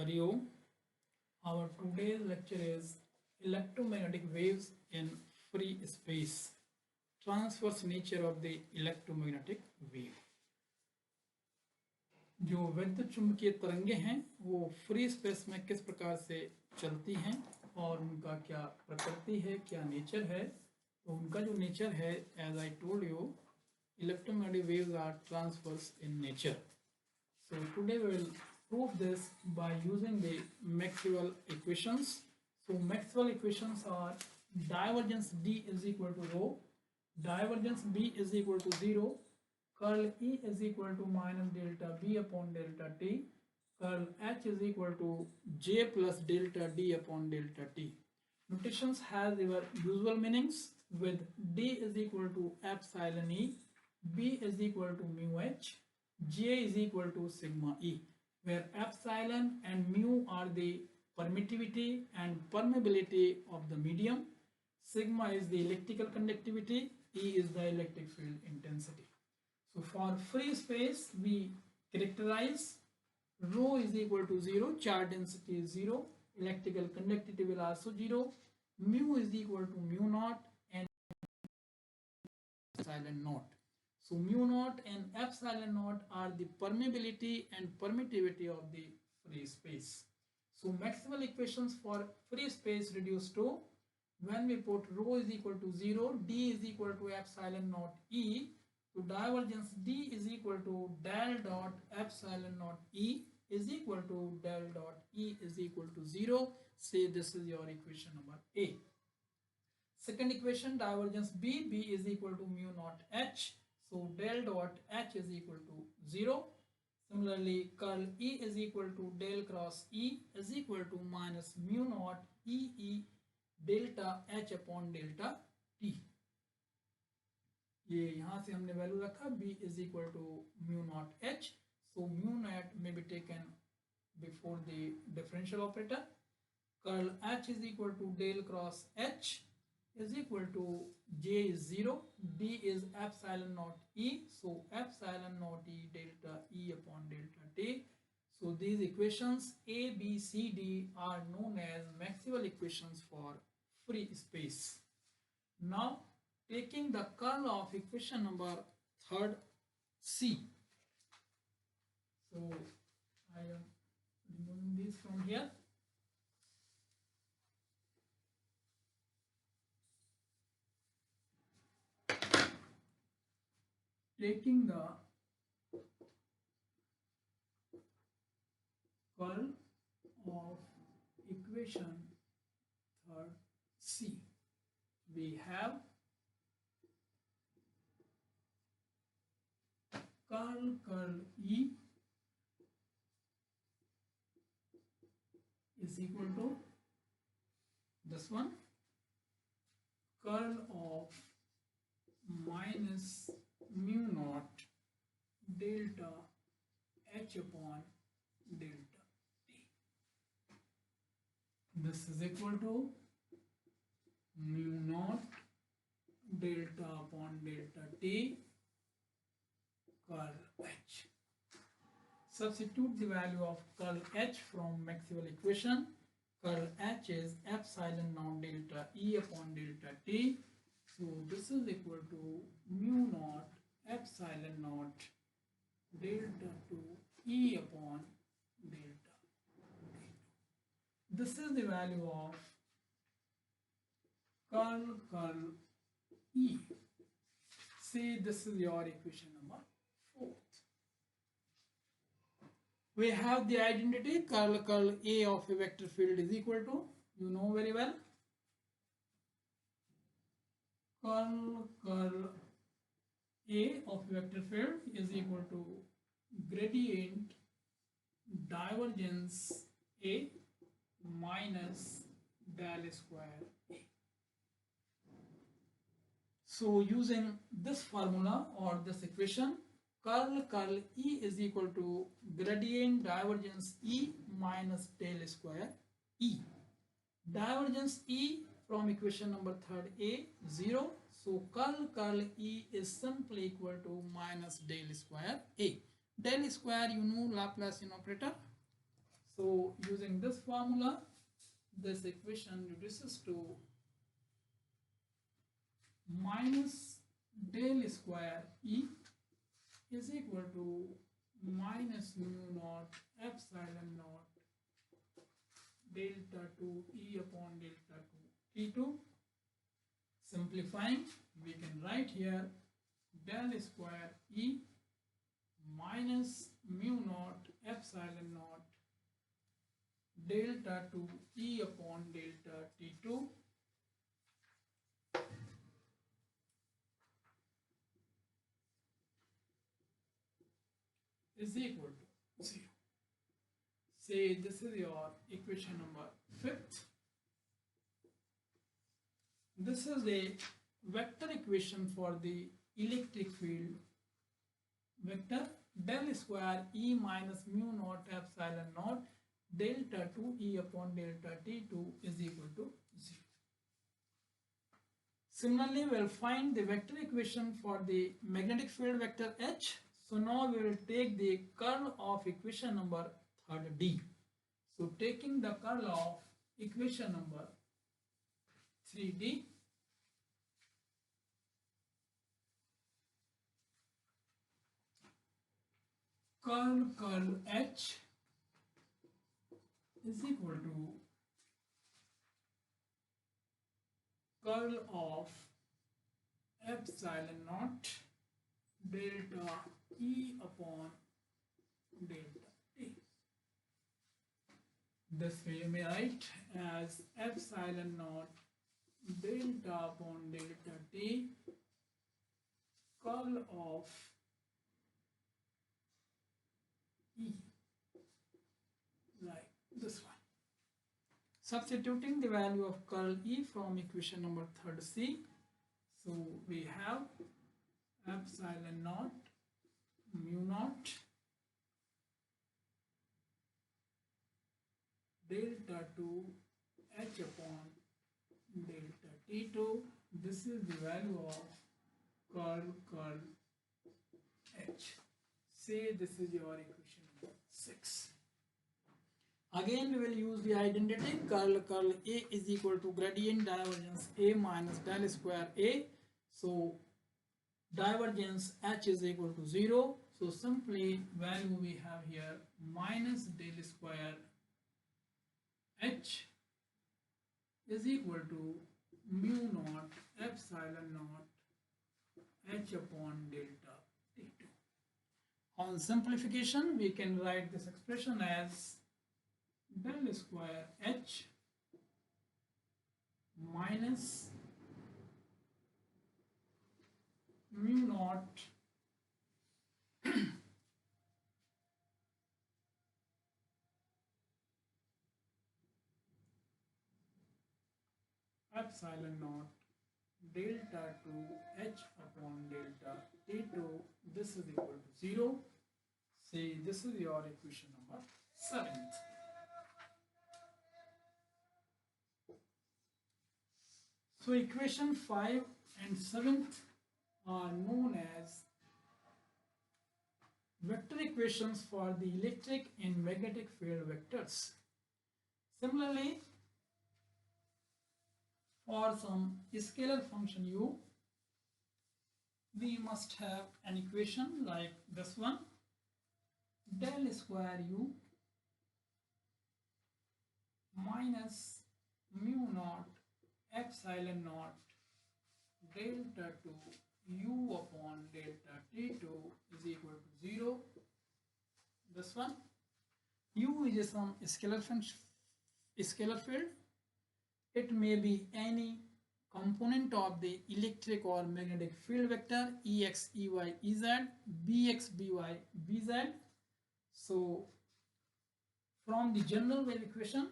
Hariom. Our today's lecture is electromagnetic waves in free space. Transverse nature of the electromagnetic wave. जो विद्युत चुंबकीय तरंगे हैं वो फ्री स्पेस में किस प्रकार से चलती हैं और उनका क्या प्रकृति है, क्या नेचर है। तो उनका जो नेचर है, as I told you, electromagnetic waves are transverse in nature. So today we will prove this by using the Maxwell equations. So Maxwell equations are divergence D is equal to rho, divergence B is equal to 0, curl E is equal to minus delta B upon delta T, curl H is equal to J plus delta D upon delta T. Notations has your usual meanings with D is equal to epsilon E, B is equal to mu H, J is equal to sigma E, where epsilon and mu are the permittivity and permeability of the medium, sigma is the electrical conductivity, E is the electric field intensity. So for free space, we characterize rho is equal to 0, charge density is 0, electrical conductivity will also 0, mu is equal to mu naught and epsilon naught. So mu naught and epsilon naught are the permeability and permittivity of the free space. So Maxwell equations for free space reduce to, when we put rho is equal to 0, D is equal to epsilon naught E, to divergence D is equal to del dot epsilon naught E is equal to del dot E is equal to 0. Say this is your equation number A. Second equation, divergence B, B is equal to mu naught H. So del dot H is equal to 0. Similarly, curl E is equal to del cross E is equal to minus mu naught E delta H upon delta T. ये यहाँ से हमने value रखा B is equal to mu naught H. So mu naught may be taken before the differential operator. Curl H is equal to del cross H is equal to J is 0, D is epsilon naught E, so epsilon naught E delta E upon delta T. So these equations A, B, C, D are known as Maxwell equations for free space. Now taking the curl of equation number third C. So I am removing this from here. Taking the curl of equation third C, we have curl E is equal to this one, curl of minus mu naught delta H upon delta T. This is equal to mu naught delta upon delta T curl H. Substitute the value of curl H from Maxwell equation. Curl H is epsilon naught delta E upon delta T. So this is equal to mu naught epsilon naught delta to E upon delta T. This is the value of curl E. Say this is your equation number 4. We have the identity curl A of a vector field is equal to, you know very well, curl A of vector field is equal to gradient divergence A minus del square A. So using this formula or this equation, curl E is equal to gradient divergence E minus del square E. Divergence E from equation number third A, 0. So curl E is simply equal to minus del square A. Del square, you know, Laplacian operator. So using this formula, this equation reduces to minus del square E is equal to minus mu naught epsilon naught delta 2 E upon delta 2 T2. Simplifying, we can write here del square E minus mu naught epsilon naught delta 2 E upon delta T2 is equal to 0. Say this is your equation number 5th. This is a vector equation for the electric field. Vector del square E minus mu naught epsilon naught delta 2 E upon delta T2 is equal to 0. Similarly, we will find the vector equation for the magnetic field vector H. So now we will take the curl of equation number 3D. So taking the curl of equation number 3D, curl H is equal to curl of epsilon naught delta E upon delta T. This way you may write as epsilon naught delta upon delta T curl of E, like this one. Substituting the value of curl E from equation number 3C, so we have epsilon naught mu naught delta 2 H upon delta T2. This is the value of curl H. Say this is your equation number 6. Again we will use the identity curl A is equal to gradient divergence A minus del square A. So divergence H is equal to 0. So simply value we have here minus del square H is equal to mu naught epsilon naught H upon delta T2. On simplification, we can write this expression as del square H minus mu naught epsilon naught delta 2 H upon delta T2. This is equal to 0. Say this is your equation number 7th. So equation 5 and 7th are known as vector equations for the electric and magnetic field vectors. Similarly, for some scalar function u, we must have an equation like this one, del square u minus mu naught epsilon naught delta 2 u upon delta T2 is equal to 0. This one, u is some scalar function, scalar field. It may be any component of the electric or magnetic field vector Ex, Ey, Ez, Bx, By, Bz. So from the general wave equation,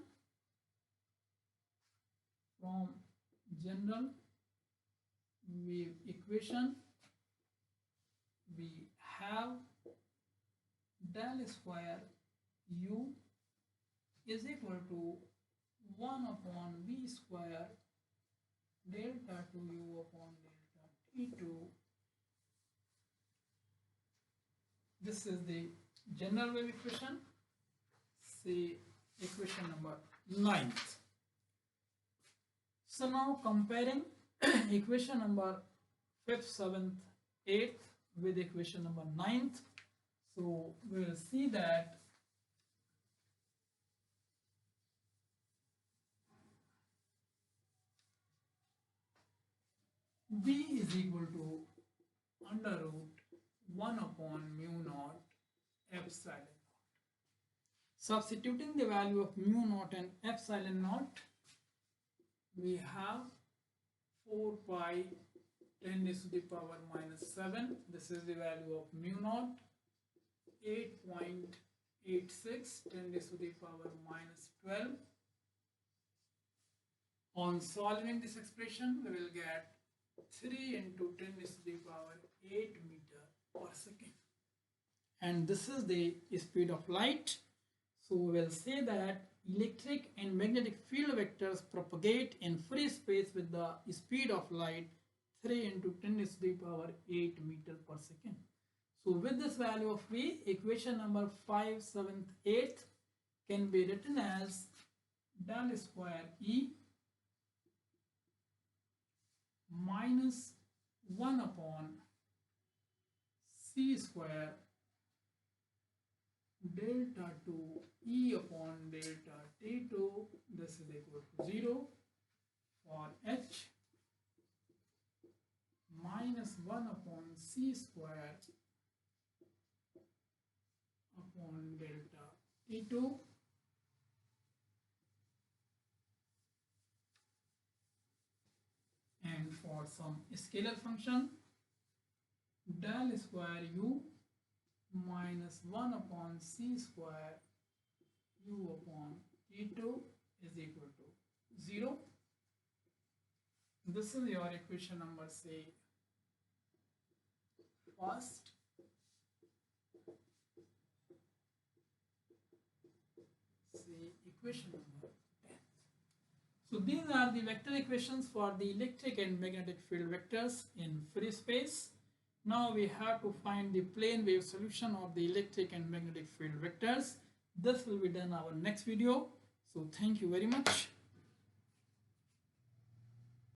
we have del square u is equal to 1 upon v square delta 2u upon delta T2. This is the general wave equation. Say equation number 9th. So now comparing equation number 5th, 7th, 8th with equation number 9th. So we will see that B is equal to under root 1 upon mu naught epsilon naught. Substituting the value of mu naught and epsilon naught, we have 4 pi 10 raised to the power minus 7. This is the value of mu naught. 8.86 10 raised to the power minus 12. On solving this expression, we will get 3 into 10 raised to the power 8 meter per second. And this is the speed of light. So we will say that electric and magnetic field vectors propagate in free space with the speed of light 3 into 10 raised to the power 8 meter per second. So with this value of V, equation number 5, 7th, 8th can be written as del square E minus 1 upon C square delta 2 E upon delta T2. This is equal to 0 for H minus 1 upon C square upon delta T2 and for some scalar function del square U minus 1 upon C square U upon T2 is equal to 0. This is your equation number, say, first. Say equation number 10. So these are the vector equations for the electric and magnetic field vectors in free space. Now we have to find the plane wave solution of the electric and magnetic field vectors. This will be done in our next video. So thank you very much.